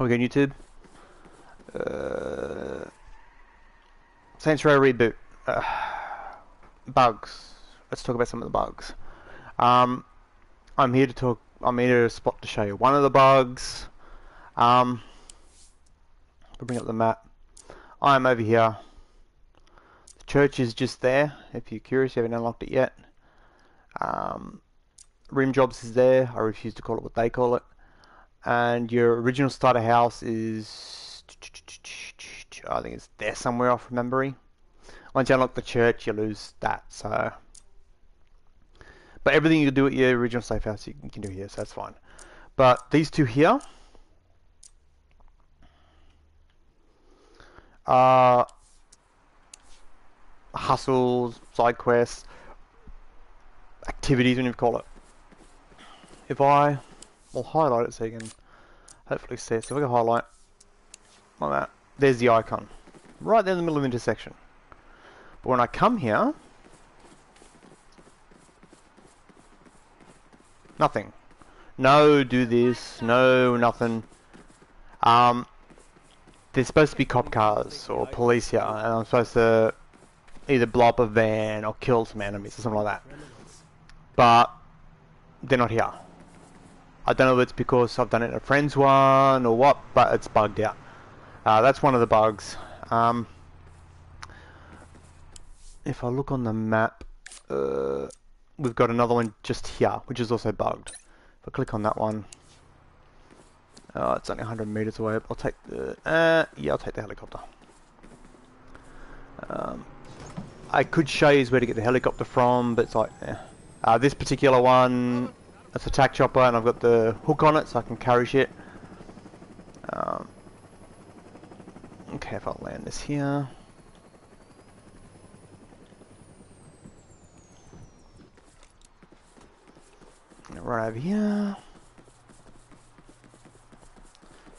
we go YouTube. Saints Row Reboot. Bugs. Let's talk about some of the bugs. I'm here to spot to show you one of the bugs. We'll bring up the map. I'm over here. The church is just there. If you're curious, you haven't unlocked it yet. Rim Jobs is there. I refuse to call it what they call it. And your original starter house is, I think it's there somewhere off memory. Once you unlock the church, you lose that. So, but everything you do at your original safe house, you can do here, so that's fine. But these two here are hustles, side quests, activities, whatever you call it. If I will highlight it so you can hopefully see it. So if I can highlight like that, there's the icon right there in the middle of the intersection. But when I come here, nothing. No, do this. No, nothing. There's supposed to be cop cars or police here, and I'm supposed to either blow up a van or kill some enemies or something like that. But they're not here. I don't know if it's because I've done it in a friend's one or what, but it's bugged out. That's one of the bugs. If I look on the map, we've got another one just here, which is also bugged. If I click on that one, it's only 100 meters away. I'll take the I'll take the helicopter. I could show you where to get the helicopter from, but it's like this particular one, it's a tac chopper, and I've got the hook on it, so I can carry shit. Okay, if I'll land this here. Right over here.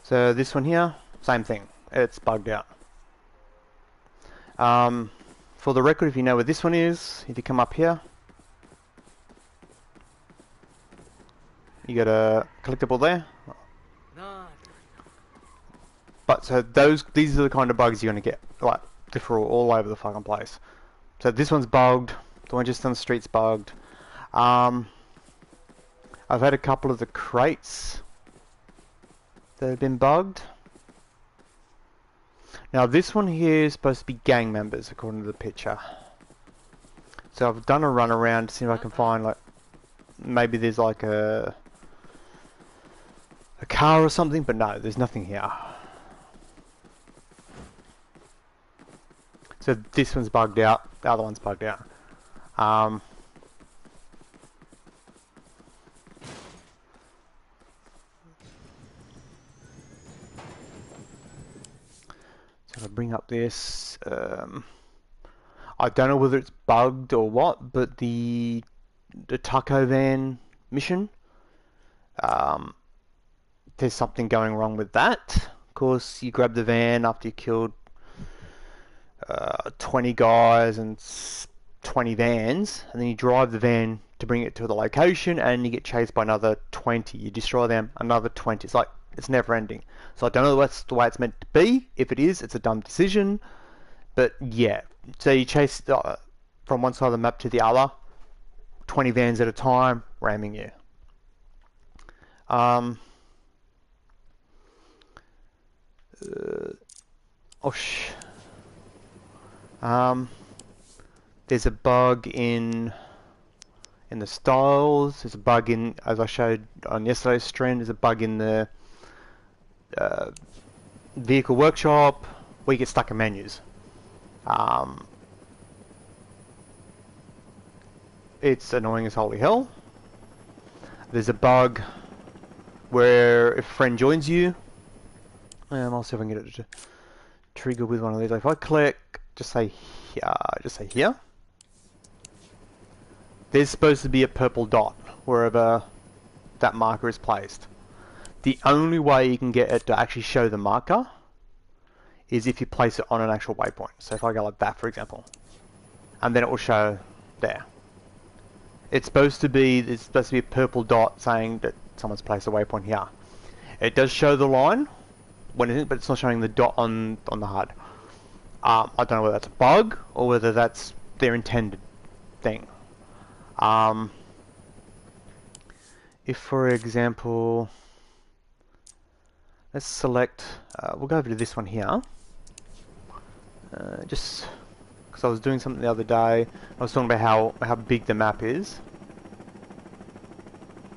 So this one here, same thing. It's bugged out. For the record, if you know where this one is, if you come up here, you got a collectible there. But so these are the kind of bugs you're gonna get, like different all over the fucking place. So this one's bugged. The one just on the street's bugged. I've had a couple of the crates that have been bugged. Now this one here is supposed to be gang members according to the picture. So I've done a run around to see if I can find, like, maybe there's like a car or something, but no, there's nothing here. So this one's bugged out, the other one's bugged out. So I'll bring up this. I don't know whether it's bugged or what, but the taco van mission, there's something going wrong with that. Of course, you grab the van after you killed 20 guys and 20 vans, and then you drive the van to bring it to the location, and you get chased by another 20. You destroy them, another 20. It's like, it's never ending. So I don't know if that's the way it's meant to be. If it is, it's a dumb decision. But yeah, so you chase from one side of the map to the other, 20 vans at a time, ramming you. There's a bug in the styles. There's a bug in, as I showed on yesterday's stream, there's a bug in the vehicle workshop where you get stuck in menus. It's annoying as holy hell. There's a bug where if a friend joins you, I'll see if I can get it to trigger with one of these. If I click, just say here, there's supposed to be a purple dot wherever that marker is placed. The only way you can get it to actually show the marker is if you place it on an actual waypoint. So if I go like that, for example, and then it will show there. There's supposed to be a purple dot saying that someone's placed a waypoint here. It does show the line, when it is, but it's not showing the dot on the HUD. I don't know whether that's a bug or whether that's their intended thing. If, for example, let's select, we'll go over to this one here. Just because I was doing something the other day, I was talking about how big the map is.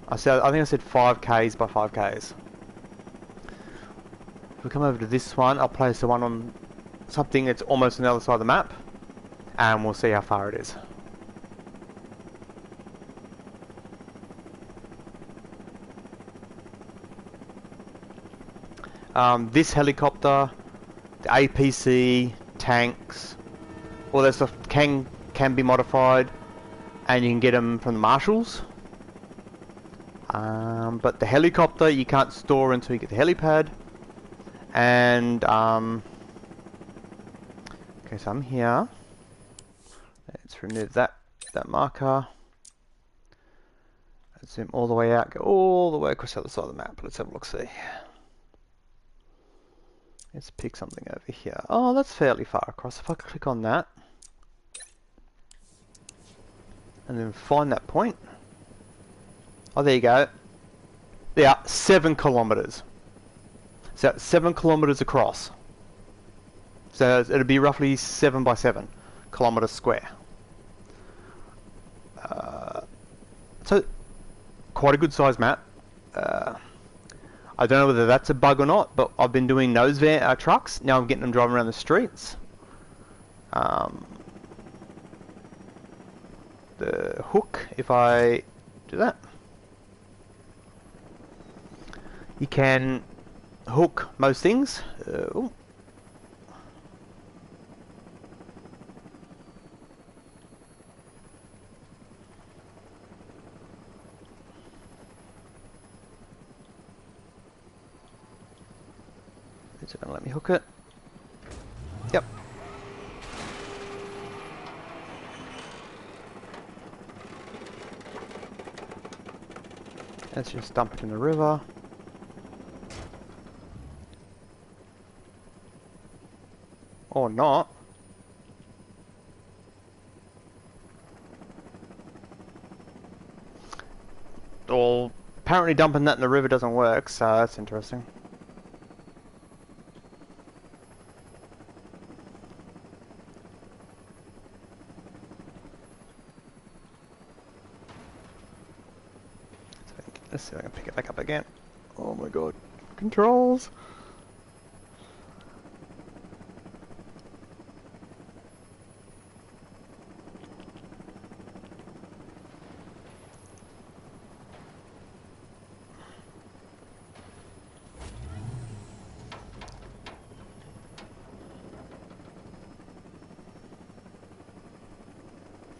I think I said 5Ks by 5Ks. If we come over to this one, I'll place the one on something that's almost on the other side of the map, and we'll see how far it is. This helicopter, the APC, tanks, all that stuff can be modified, and you can get them from the marshals. But the helicopter you can't store until you get the helipad. And okay, so I'm here. Let's remove that marker. Let's zoom all the way out, go all the way across the other side of the map. Let's have a look, see. Let's pick something over here. Oh, that's fairly far across. If I click on that and then find that point. Oh, there you go. Yeah, 7 kilometers. So 7 kilometers across. So it'll be roughly 7 by 7 kilometers square. So quite a good size map. I don't know whether that's a bug or not, but I've been doing nose van trucks. Now I'm getting them driving around the streets. The hook, if I do that, you can hook most things. Ooh. Is it going to let me hook it? Yep. Let's just dump it in the river. Or not. Well, apparently dumping that in the river doesn't work, so that's interesting. Let's see if I can pick it back up again. Oh my god. Controls!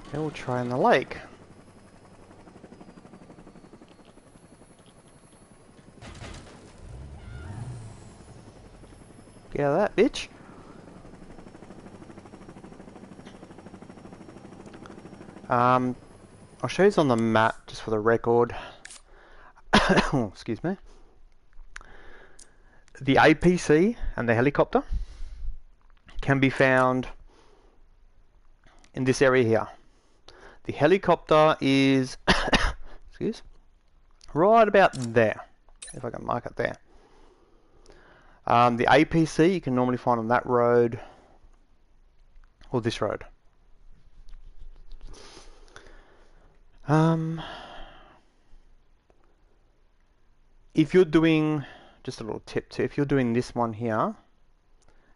Okay, we'll try in the lake. Get out of that, bitch. I'll show you on the map just for the record. Oh, excuse me. The APC and the helicopter can be found in this area here. The helicopter is excuse, right about there, if I can mark it there. The APC you can normally find on that road or this road. If you're doing, just a little tip too, if you're doing this one here,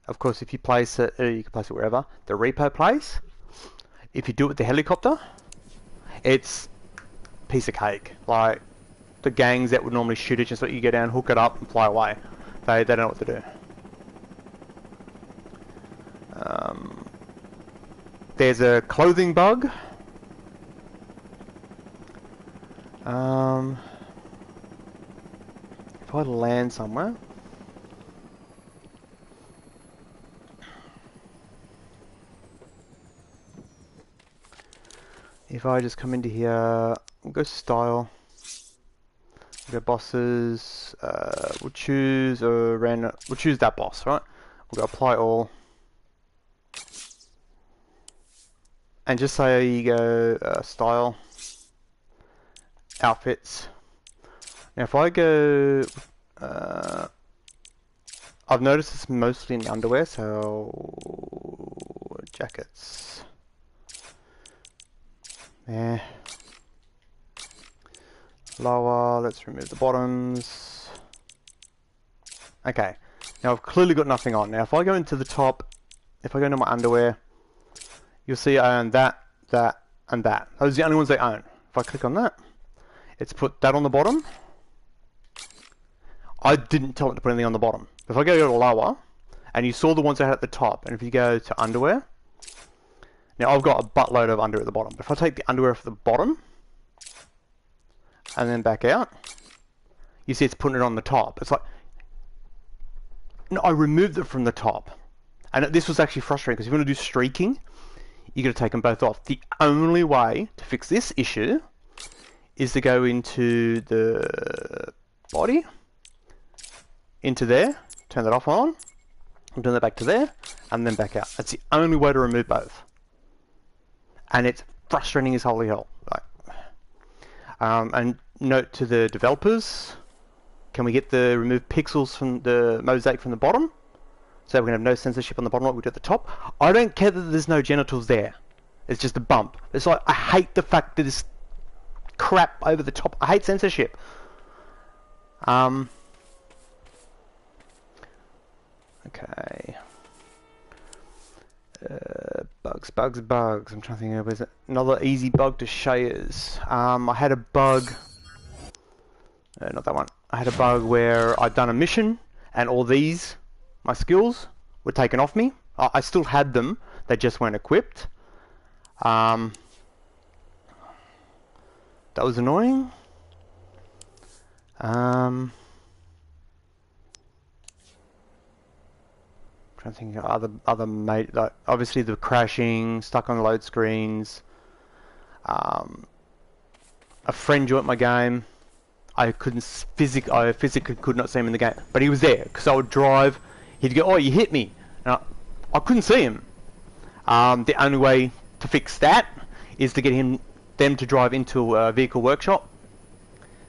of course if you place it, you can place it wherever, the repo place, if you do it with the helicopter, it's a piece of cake. Like, the gangs that would normally shoot it, just let you go down, hook it up and fly away. They don't know what to do. There's a clothing bug. If I land somewhere, if I just come into here, we'll go style, Go bosses. We'll choose a random. We'll choose that boss, right? We'll go apply all. And just say you go style, outfits. Now if I go, I've noticed it's mostly in underwear, so jackets. Yeah. Lower, let's remove the bottoms. Okay, now I've clearly got nothing on. Now if I go into the top, if I go into my underwear, you'll see I own that, that, and that. Those are the only ones I own. If I click on that, it's put that on the bottom. I didn't tell it to put anything on the bottom. If I go to lower, and you saw the ones I had at the top, and if you go to underwear, now I've got a buttload of underwear at the bottom. But if I take the underwear off the bottom, and then back out, you see it's putting it on the top. It's like, no, I removed it from the top. And this was actually frustrating, because if you want to do streaking, you got to take them both off. The only way to fix this issue is to go into the body, into there, turn that off on, and turn that back to there, and then back out. That's the only way to remove both. And it's frustrating as holy hell. And note to the developers, can we get the remove pixels from the mosaic from the bottom? So we can have no censorship on the bottom like we do at the top. I don't care that there's no genitals there. It's just a bump. It's like, I hate the fact that this crap over the top. I hate censorship. Okay. Bugs. I'm trying to think of where's it. Another easy bug to show you. I had a bug. Not that one. I had a bug where I'd done a mission and all these, my skills, were taken off me. I still had them. They just weren't equipped. That was annoying. I think other like obviously the crashing, stuck on load screens. A friend joined my game. I physically could not see him in the game, but he was there because I would drive. He'd go, "Oh, you hit me," and I couldn't see him. The only way to fix that is to get them to drive into a vehicle workshop.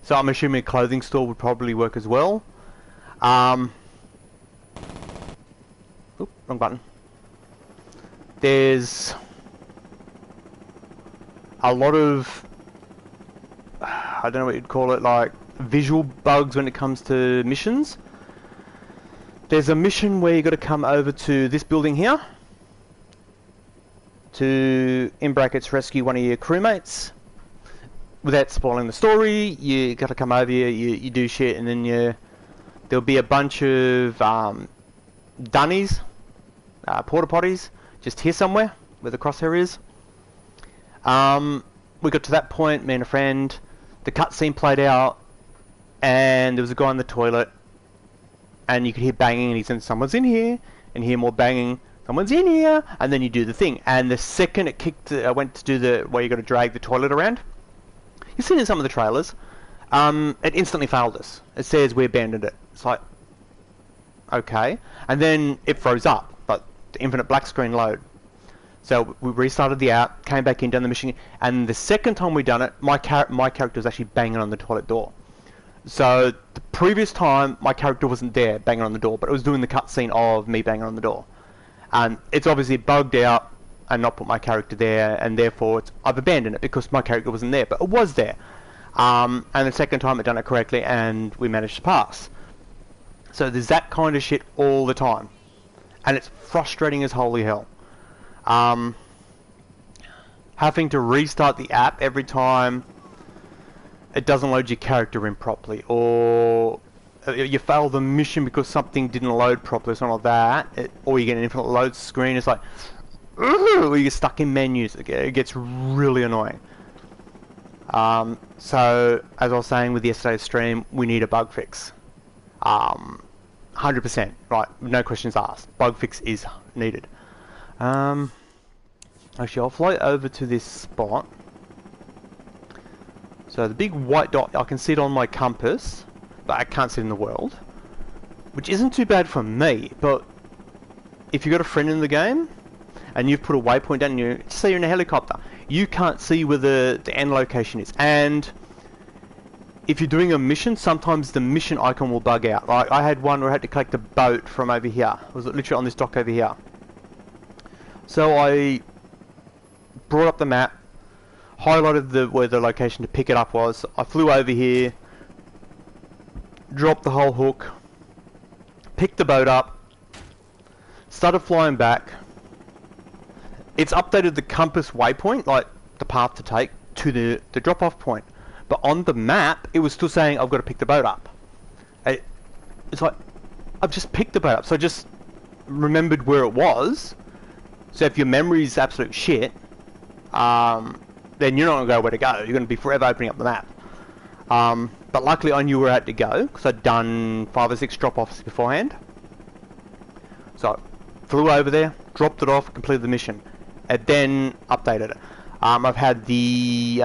So I'm assuming a clothing store would probably work as well. Oop, wrong button. There's a lot of, I don't know what you'd call it, like visual bugs when it comes to missions. There's a mission where you got to come over to this building here to, in brackets, rescue one of your crewmates. Without spoiling the story, you got to come over here, you do shit, and then there'll be a bunch of dunnies, porta potties, just here somewhere where the crosshair is. We got to that point, me and a friend, the cutscene played out, and there was a guy in the toilet, and you could hear banging, and he said, "Someone's in here," and hear more banging, "Someone's in here," and then you do the thing. And the second it kicked, I went to do the where you got to drag the toilet around. You've seen in some of the trailers. It instantly failed us. It says we abandoned it. It's like, okay, and then it froze up, but the infinite black screen load. So we restarted the app, came back in, done the mission, and the second time we done it, my character was actually banging on the toilet door. So the previous time, my character wasn't there banging on the door, but it was doing the cutscene of me banging on the door. And it's obviously bugged out and not put my character there, and therefore I've abandoned it because my character wasn't there, but it was there. And the second time it done it correctly, and we managed to pass. So there's that kind of shit all the time, and it's frustrating as holy hell. Having to restart the app every time it doesn't load your character in properly, or you fail the mission because something didn't load properly, something like that, or you get an infinite load screen. It's like, or you get stuck in menus. It gets really annoying. So as I was saying with yesterday's stream, we need a bug fix. 100%, right? No questions asked. Bug fix is needed. Actually, I'll fly over to this spot. So the big white dot, I can see it on my compass, but I can't see it in the world. Which isn't too bad for me, but if you've got a friend in the game, and you've put a waypoint down, and you say you're in a helicopter, you can't see where the end location is. And if you're doing a mission, sometimes the mission icon will bug out. Like I had one where I had to collect a boat from over here. It was literally on this dock over here. So I brought up the map, highlighted where the location to pick it up was. I flew over here, dropped the whole hook, picked the boat up, started flying back. It's updated the compass waypoint, like the path to take, to the drop-off point. But on the map, it was still saying I've got to pick the boat up. It's like, I've just picked the boat up, so I just remembered where it was. So if your memory's absolute shit, then you're not going to go where to go. You're going to be forever opening up the map. But luckily I knew where I had to go, because I'd done 5 or 6 drop-offs beforehand. So I flew over there, dropped it off, completed the mission, and then updated it. I've had the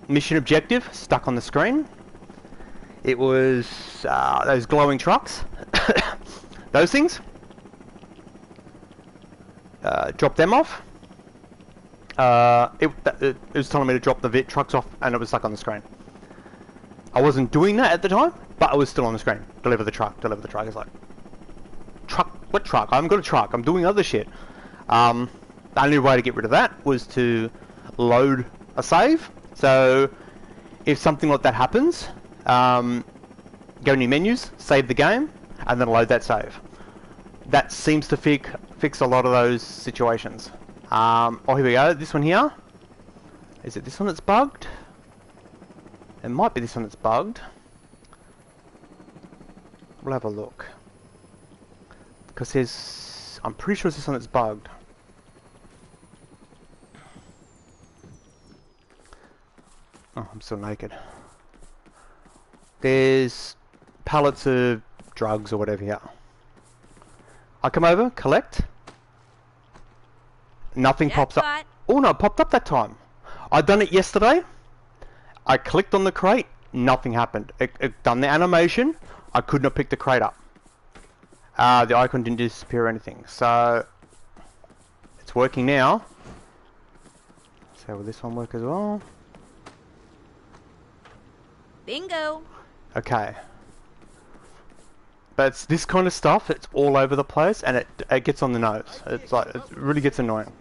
mission objective stuck on the screen. It was those glowing trucks. Those things. Drop them off. It was telling me to drop the trucks off, and it was stuck on the screen. I wasn't doing that at the time, but it was still on the screen. Deliver the truck, deliver the truck. It's like, truck? What truck? I haven't got a truck. I'm doing other shit. The only way to get rid of that was to load a save. So if something like that happens, go in your menus, save the game, and then load that save. That seems to fix a lot of those situations. Oh, here we go. This one here. Is it this one that's bugged? It might be this one that's bugged. We'll have a look. Because there's... I'm pretty sure it's this one that's bugged. Oh, I'm still naked. There's pallets of drugs or whatever here. I come over, collect. Nothing pops up. Oh no, it popped up that time. I'd done it yesterday. I clicked on the crate, nothing happened. It done the animation, I could not pick the crate up. The icon didn't disappear or anything, so it's working now. So will this one work as well? Bingo. Okay. But it's this kind of stuff, it's all over the place, and it gets on the nose. It's like, it really gets annoying.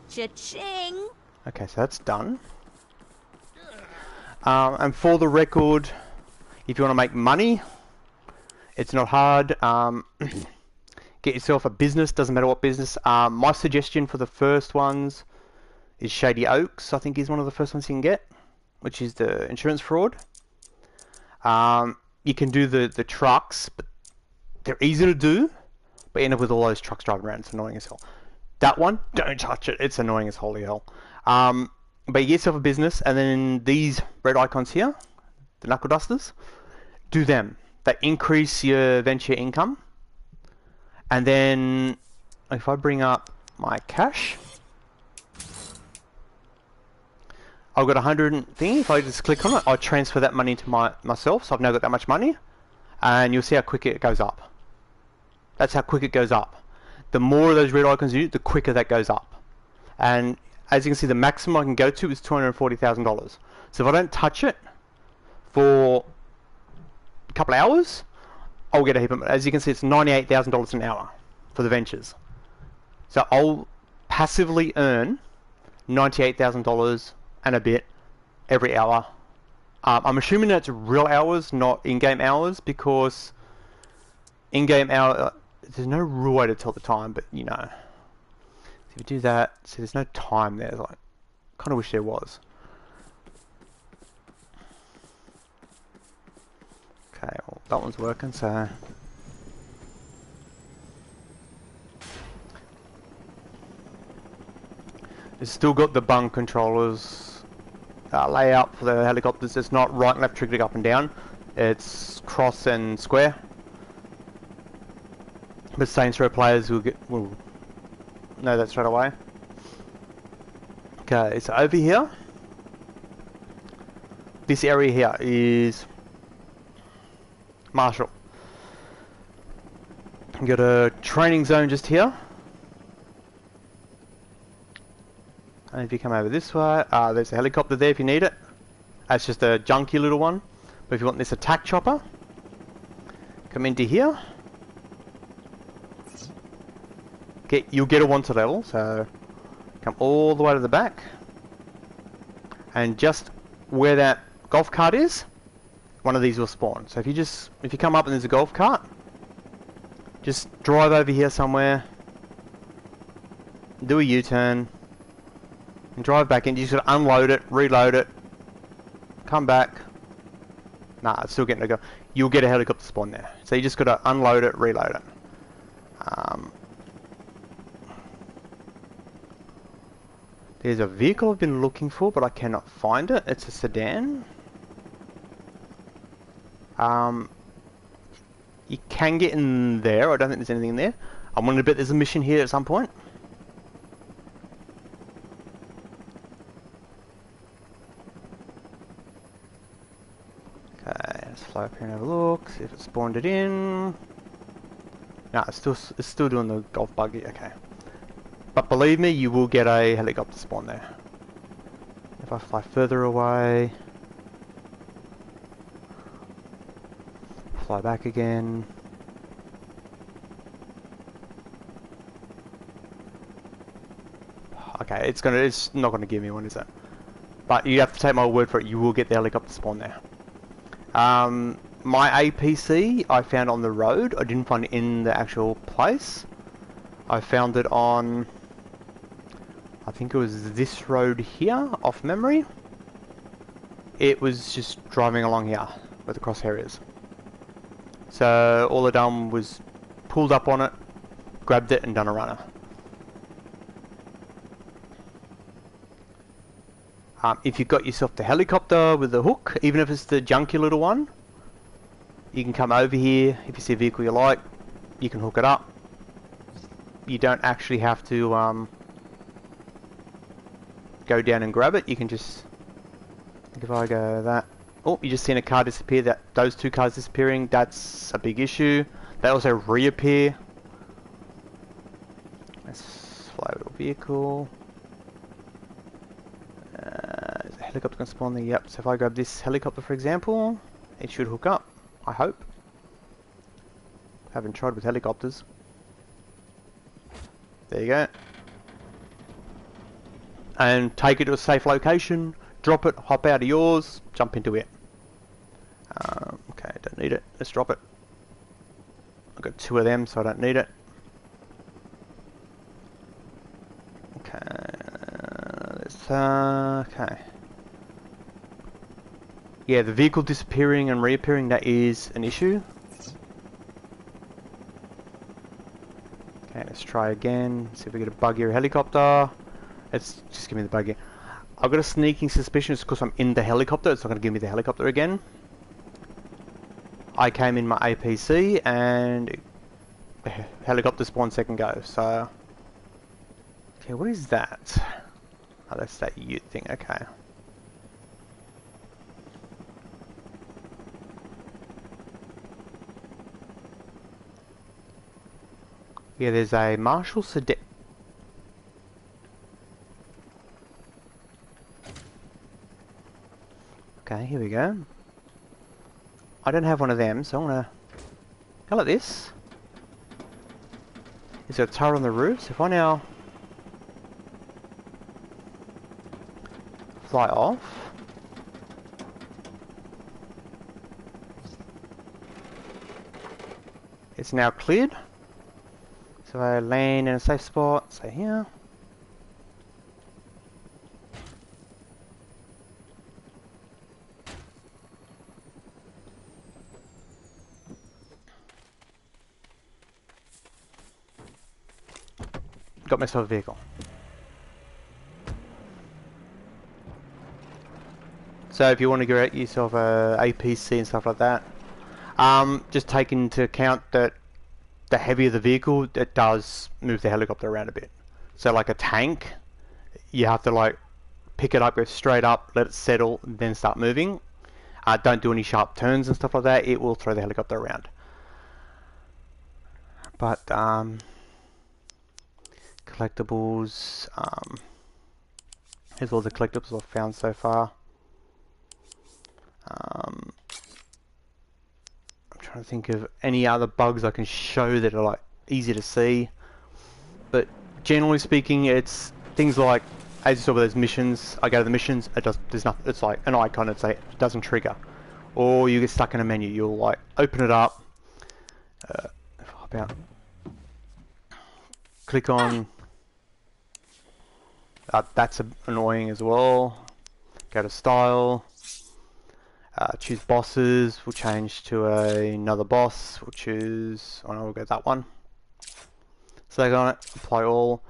Cha-ching. Okay, so that's done. And for the record, if you want to make money, it's not hard. Get yourself a business, doesn't matter what business. My suggestion for the first ones is Shady Oaks, I think is one of the first ones you can get, which is the insurance fraud. You can do the trucks, but they're easy to do, but you end up with all those trucks driving around. It's annoying as hell. That one, don't touch it. It's annoying as holy hell. But you get yourself a business, and then these red icons here, the knuckle dusters, do them. They increase your venture income. And then, if I bring up my cash, I've got 100 thing. If I just click on it, I transfer that money to myself, so I've now got that much money, and you'll see how quick it goes up. That's how quick it goes up. The more of those red icons you do, the quicker that goes up. And as you can see, the maximum I can go to is $240,000. So if I don't touch it for a couple of hours, I'll get a heap of money. As you can see, it's $98,000 an hour for the ventures. So I'll passively earn $98,000 and a bit every hour. I'm assuming that's real hours, not in-game hours, because in-game hour, there's no real way to tell the time, but you know. If you do that, see there's no time there, like, kind of wish there was. Okay, well that one's working, so... It's still got the bung controllers layout for the helicopters. It's not right and left trigger up and down. It's cross and square. But Saints Row players will know that straight away. Okay, so over here, this area here is Marshall. You got a training zone just here. And if you come over this way, there's a helicopter there if you need it. That's just a junky little one. But if you want this attack chopper, come into here. You'll get a wanted level, so come all the way to the back. And just where that golf cart is, one of these will spawn. So if you come up and there's a golf cart, just drive over here somewhere, do a U-turn, and drive back in. You just gotta unload it, reload it, come back. Nah, it's still getting to go. You'll get a helicopter spawn there. So you just gotta unload it, reload it. There's a vehicle I've been looking for, but I cannot find it. It's a sedan. You can get in there. I don't think there's anything in there. I'm willing to bet there's a mission here at some point. Okay, let's fly up here and have a look. See if it spawned it in. No, it's still doing the golf buggy. Okay. But believe me, you will get a helicopter spawn there. If I fly further away, fly back again. Okay, it's not gonna give me one, is it? But you have to take my word for it. You will get the helicopter spawn there. My APC I found on the road. I didn't find it in the actual place. I found it on, I think it was this road here, off memory. It was just driving along here, where the crosshair is. So all I done was pulled up on it, grabbed it and done a runner. If you've got yourself the helicopter with the hook, even if it's the junky little one, you can come over here. If you see a vehicle you like, you can hook it up. You don't actually have to go down and grab it. You can just, if I go that, oh, you just seen a car disappear. Those two cars disappearing, that's a big issue. They also reappear. Let's fly a little vehicle. Is a helicopter going to spawn there? Yep. So if I grab this helicopter, for example, it should hook up. I hope. Haven't tried with helicopters. There you go. And take it to a safe location, drop it, hop out of yours, jump into it. Okay, don't need it. Let's drop it. I've got two of them, so I don't need it. Okay, let's, okay. Yeah, the vehicle disappearing and reappearing, that is an issue. Okay, let's try again. See if we get a buggy or a helicopter. Let's just give me the buggy. I've got a sneaking suspicion it's because I'm in the helicopter. It's not going to give me the helicopter again. I came in my APC and helicopter spawned second go. So, okay, what is that? Oh, that's that ute thing. Okay. Yeah, there's a Marshall sedan. Okay, here we go. I don't have one of them, so I'm gonna go like this. Is there a turret on the roof? So if I now fly off, it's now cleared. So I land in a safe spot, say here. Got myself a vehicle. So if you want to get yourself a APC and stuff like that, just take into account that the heavier the vehicle, it does move the helicopter around a bit. So like a tank, you have to like pick it up, go straight up, let it settle, and then start moving. Don't do any sharp turns and stuff like that. It will throw the helicopter around. But collectibles. Here's all the collectibles I've found so far. I'm trying to think of any other bugs I can show that are like easy to see. But generally speaking, it's things like, as you saw with those missions, I go to the missions, there's nothing, it's like an icon, it doesn't trigger. Or you get stuck in a menu, you'll like open it up, click on, that's annoying as well. Go to style, choose bosses, we'll change to another boss, we'll choose, oh no, we'll go that one. Select on it, apply all,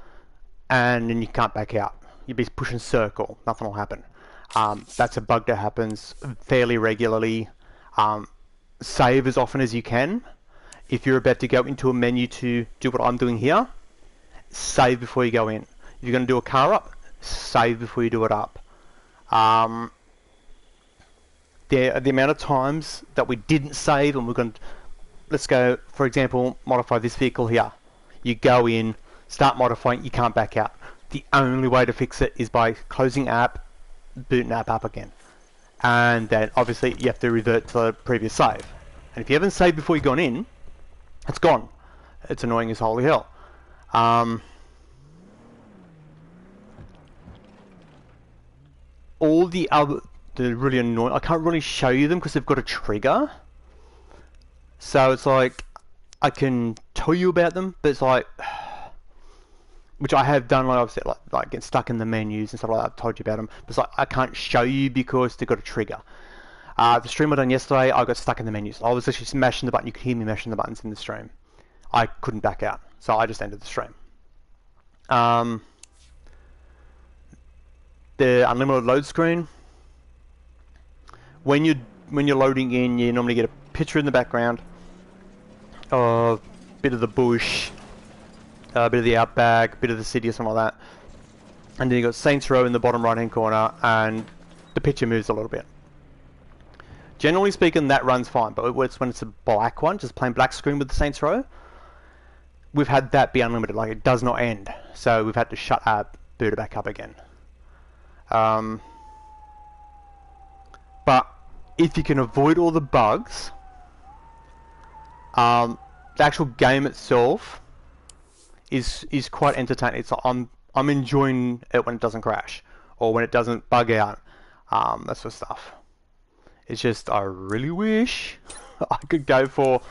and then you can't back out. You'll be pushing circle, nothing will happen. That's a bug that happens fairly regularly. Save as often as you can. If you're about to go into a menu to do what I'm doing here, save before you go in. If you're going to do a car up, save before you do it up. The amount of times that we didn't save and we're going to, let's go, for example, modify this vehicle here. You go in, start modifying, you can't back out. The only way to fix it is by closing app, booting app up again. And then obviously you have to revert to the previous save. And if you haven't saved before you've gone in, it's gone. It's annoying as holy hell. All the other, they're really annoying. I can't really show you them because they've got a trigger. So it's like, I can tell you about them, but it's like, which I have done, like I've said, like get stuck in the menus and stuff like that. I've told you about them, but it's like I can't show you because they've got a trigger. The stream I done yesterday, I got stuck in the menus. I was actually smashing the button. You could hear me mashing the buttons in the stream. I couldn't back out, so I just ended the stream. The unlimited load screen. When you're loading in, you normally get a picture in the background of a bit of the bush, a bit of the outback, a bit of the city or something like that. And then you got Saints Row in the bottom right hand corner and the picture moves a little bit. Generally speaking, that runs fine, but it's when it's a black one, just plain black screen with the Saints Row, we've had that be unlimited, like it does not end. So we've had to shut app, boot it back up again. But if you can avoid all the bugs, the actual game itself is quite entertaining. It's like I'm enjoying it when it doesn't crash or when it doesn't bug out, that sort of stuff. It's just I really wish I could go for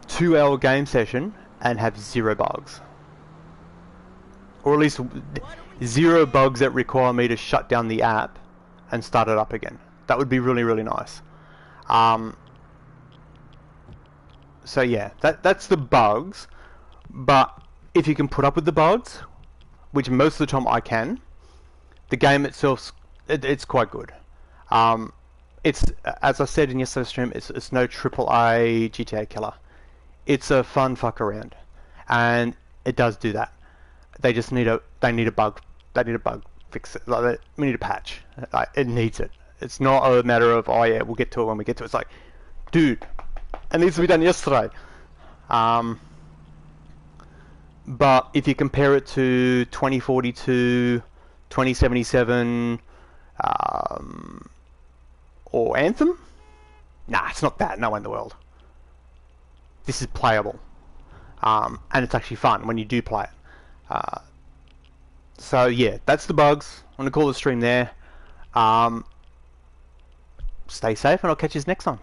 2-hour game session and have 0 bugs, or at least 0 bugs that require me to shut down the app and start it up again. That would be really, really nice. So yeah, that's the bugs. But if you can put up with the bugs, which most of the time I can, the game itself, it's quite good. It's, as I said in yesterday's stream, it's no AAA GTA killer. It's a fun fuck around, and it does do that. They just need a bug fix. Like, we need a patch. Like, it needs it. It's not a matter of, oh yeah, we'll get to it when we get to it. It's like, dude, it needs to be done yesterday. But if you compare it to 2042, 2077, or Anthem, nah, it's not that. No way in the world. This is playable, and it's actually fun when you do play it. So yeah, that's the bugs. I'm gonna call the stream there. Stay safe, and I'll catch you next time.